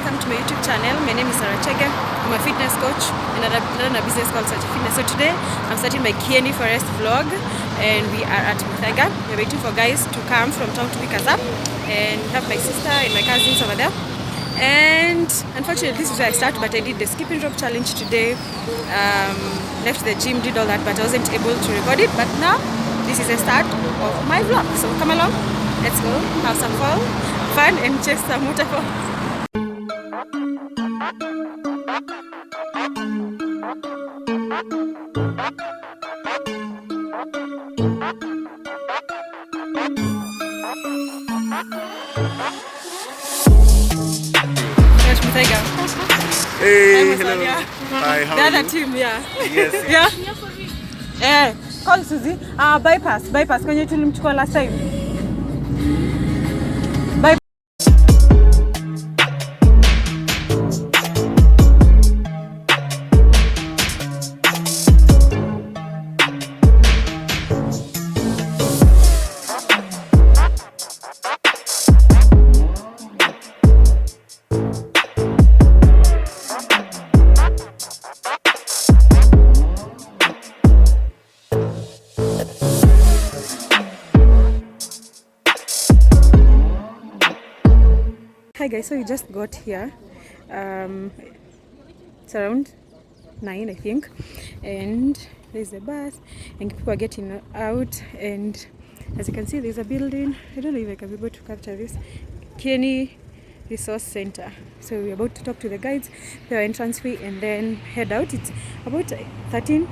welcome to my YouTube channel. My name is Sache. I'm a fitness coach and I run a business called Sache Fitness. So today I'm starting my Kieni forest vlog and we are at Muthaga. We're waiting for guys to come from town to pick us up, and we have my sister and my cousins over there. And unfortunately this is where I start, but I did the skipping rope challenge today. Left the gym, did all that, but I wasn't able to record it. But now this is the start of my vlog. So come along, let's go have some fun and chase some waterfalls. Hey, hello. Hi, how are you? The other team, yeah. Yes. Yeah. Call Suzy. Bypass. Kwenye tulimchukua last time. Hi guys, so we just got here. It's around 9 I think, and there's a bus and people are getting out, and as you can see there's a building. I don't know if I can be able to capture this. Kieni Resource Center. So we're about to talk to the guides, pay our entrance fee, and then head out. It's about 13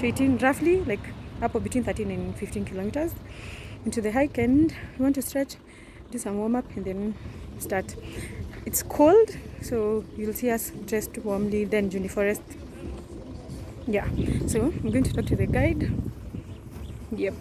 to 18 roughly, like up between 13 and 15 kilometers into the hike, and we want to stretch, do some warm up, and then start. It's cold, so you'll see us dressed warmly, then Juni Forest. Yeah, so I'm going to talk to the guide. Yep.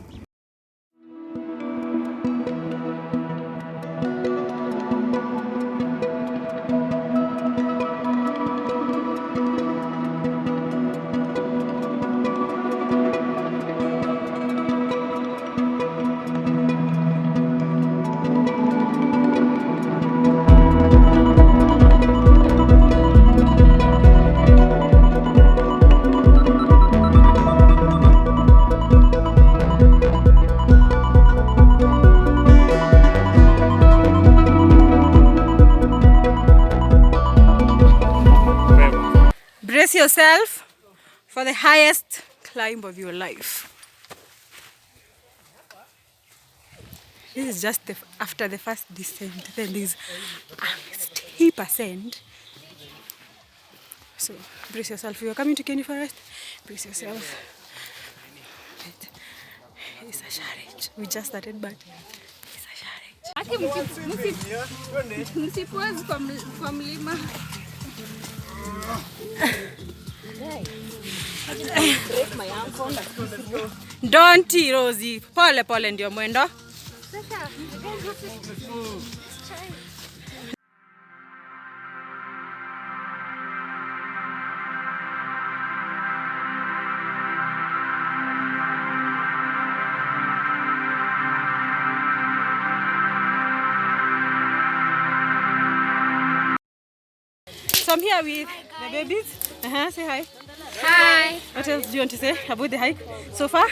Brace yourself for the highest climb of your life. This is just after the first descent. Then there's a steep ascent. So brace yourself. If you're coming to Kieni Forest, brace yourself. It's a challenge. We just started, but it's a challenge. Don't Rosie. Pole ndio mwendo. So I'm here with the babies. Say hi. Hi. What else do you want to say about the hike so far?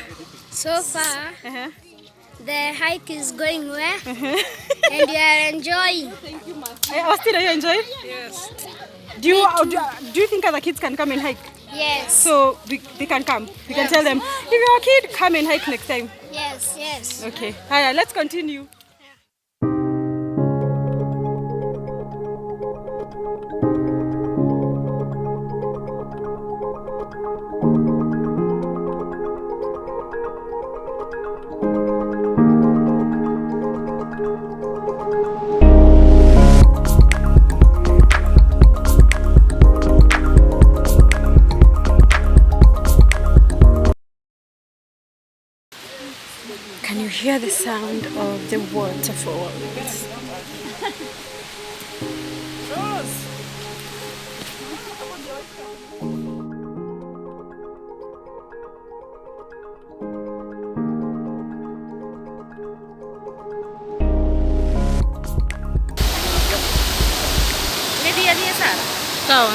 So far, the hike is going well, and we are enjoying. Thank you, Master. Austin, are you enjoying? Yes. Do you think other kids can come and hike? Yes. So they can come. We can tell them, if you're a kid, come and hike next time. Yes. Okay. Hi, let's continue. Can you hear the sound of the waterfalls? Sawa.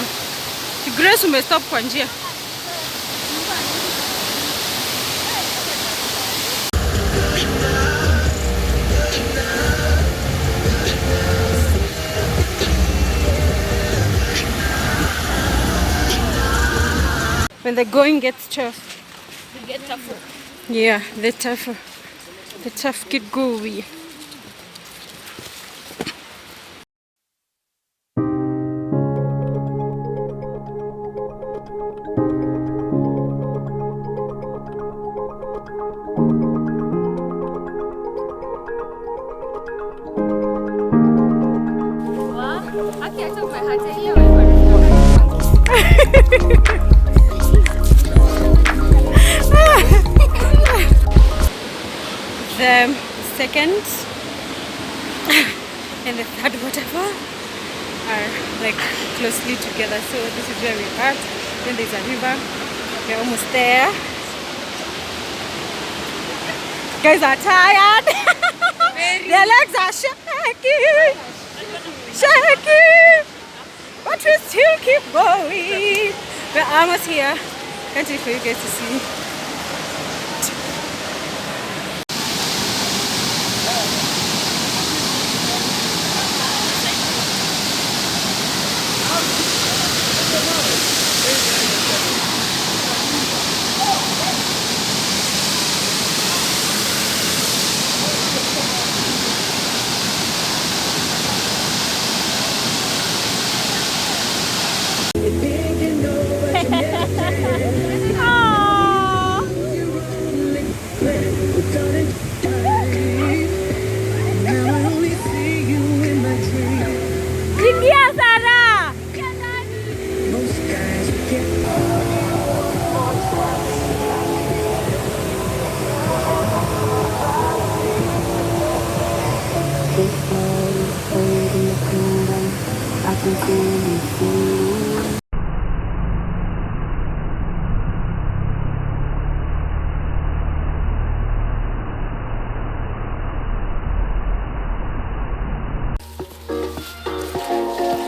Grace umestop kwa njia. When the going gets tough. You get tougher. Yeah, the tougher. The tough get going. The second and the third waterfall are like closely together, so this is where we are. Then there's a river. We're almost there. Guys are tired. Their legs are shaky, but we still keep going. We're almost here. Can't wait for you guys to see.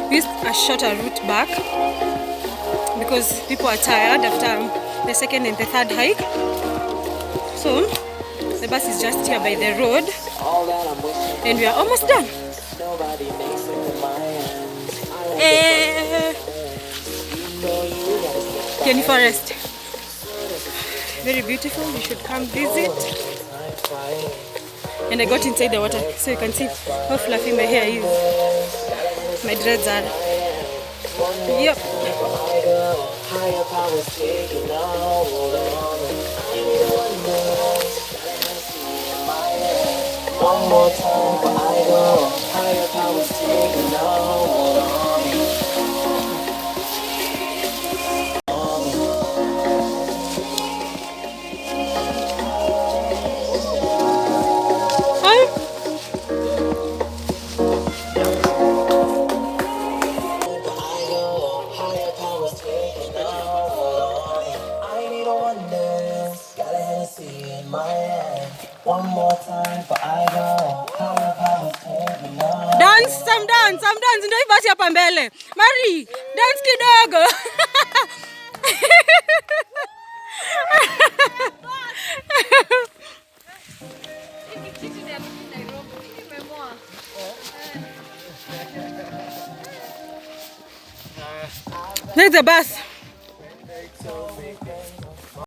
We used a shorter route back because people are tired after the second and the third hike. So the bus is just here by the road and we are almost done. Kieni Forest. Very beautiful, you should come visit. And I got inside the water so you can see how fluffy my hair is. My dreads are. Yep. One more time for I go. Higher powers taking hold on me. One more time for I go. Higher powers taking hold. Dance, some dance. Ndio basi hapa mbele. Mari, dance kidogo. There's the bus.